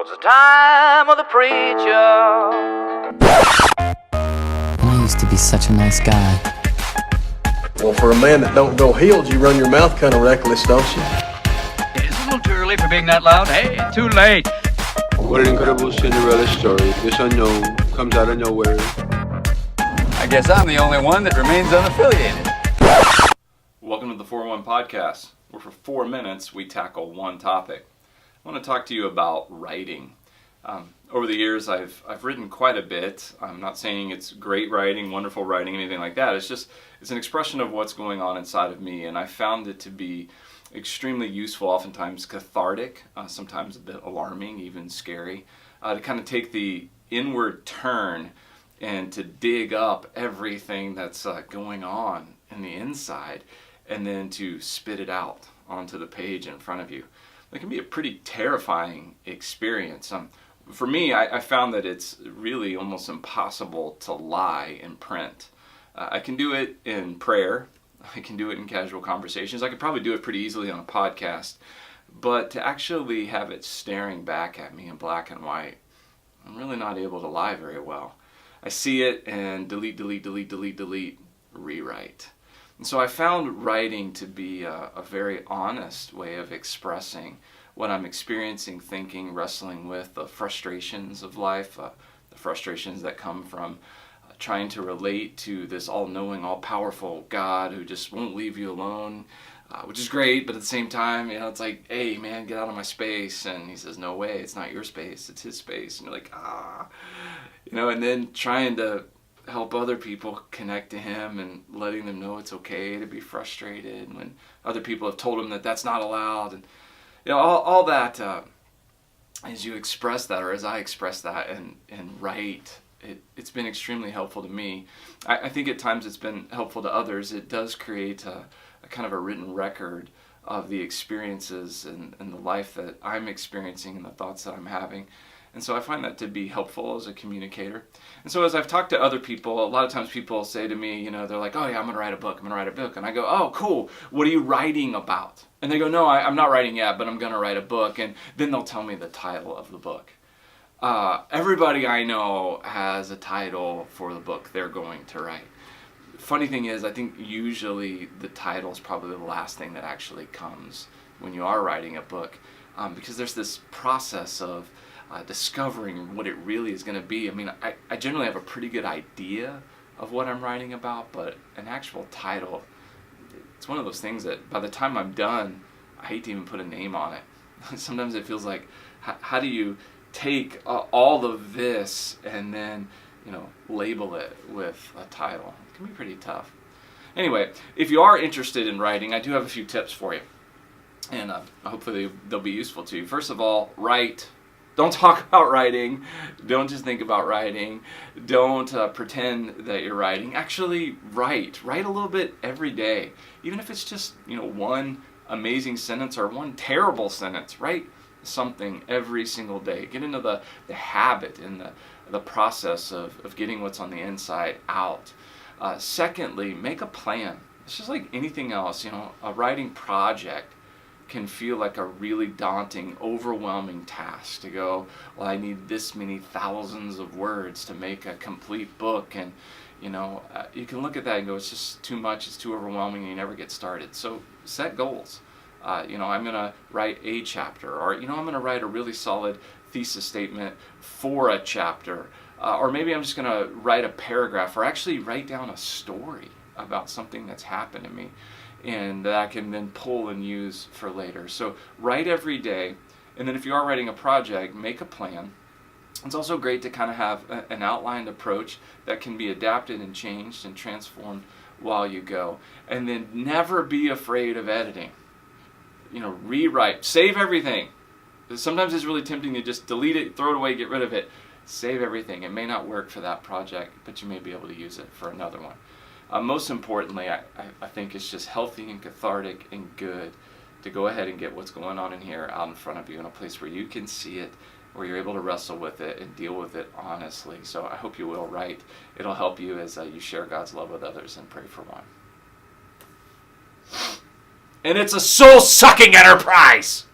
'twas the time of the preacher. I used to be such a nice guy. Well, for a man that don't go healed, you run your mouth kind of reckless, don't you? It's a little too early for being that loud. Hey, too late. What an incredible Cinderella story. This unknown comes out of nowhere. I guess I'm the only one that remains unaffiliated. Welcome to the 401 Podcast, where for 4 minutes we tackle one topic. I want to talk to you about writing. Over the years, I've written quite a bit. I'm not saying it's great writing, wonderful writing, anything like that. It's an expression of what's going on inside of me, and I found it to be extremely useful, oftentimes cathartic, sometimes a bit alarming, even scary, to kind of take the inward turn and to dig up everything that's going on in the inside, and then to spit it out onto the page in front of you. It can be a pretty terrifying experience. For me, I found that it's really almost impossible to lie in print. I can do it in prayer. I can do it in casual conversations. I could probably do it pretty easily on a podcast. But to actually have it staring back at me in black and white, I'm really not able to lie very well. I see it and delete, rewrite. And so I found writing to be a very honest way of expressing what I'm experiencing, thinking, wrestling with, the frustrations of life, the frustrations that come from trying to relate to this all-knowing, all-powerful God who just won't leave you alone, which is great, but at the same time, it's like, hey, man, get out of my space. And he says, no way, it's not your space, it's his space. And you're like, and then trying to help other people connect to him and letting them know it's okay to be frustrated when other people have told them that that's not allowed. And all that, as you express that, or as I express that and write, it's been extremely helpful to me. I think at times it's been helpful to others. It does create a kind of a written record of the experiences and the life that I'm experiencing and the thoughts that I'm having. And so I find that to be helpful as a communicator. And so as I've talked to other people, a lot of times people say to me, they're like, oh yeah, I'm going to write a book. And I go, oh, cool. What are you writing about? And they go, no, I'm not writing yet, but I'm going to write a book. And then they'll tell me the title of the book. Everybody I know has a title for the book they're going to write. Funny thing is, I think usually the title is probably the last thing that actually comes when you are writing a book, because there's this process of discovering what it really is going to be. I generally have a pretty good idea of what I'm writing about, but an actual title, it's one of those things that by the time I'm done, I hate to even put a name on it. Sometimes it feels like, how do you take all of this and then, label it with a title? It can be pretty tough. Anyway, if you are interested in writing, I do have a few tips for you, and hopefully they'll be useful to you. First of all, write. Don't talk about writing. Don't just think about writing. Don't pretend that you're writing. Actually, write. Write a little bit every day. Even if it's just, one amazing sentence or one terrible sentence. Write something every single day. Get into the habit and the process of getting what's on the inside out. Secondly, make a plan. It's just like anything else. A writing project can feel like a really daunting, overwhelming task to go, well, I need this many thousands of words to make a complete book. And, you can look at that and go, it's just too much, it's too overwhelming, and you never get started. So set goals. I'm going to write a chapter, or, I'm going to write a really solid thesis statement for a chapter. Or maybe I'm just going to write a paragraph, or actually write down a story about something that's happened to me, and that I can then pull and use for later. So write every day, and then if you are writing a project, make a plan. It's also great to kind of have an outlined approach that can be adapted and changed and transformed while you go. And then never be afraid of editing. Rewrite, save everything. Sometimes it's really tempting to just delete it, throw it away, get rid of it. Save everything. It may not work for that project, but you may be able to use it for another one. Most importantly, I think it's just healthy and cathartic and good to go ahead and get what's going on in here out in front of you in a place where you can see it, where you're able to wrestle with it and deal with it honestly. So I hope you will write. It'll help you as you share God's love with others and pray for one. And it's a soul-sucking enterprise!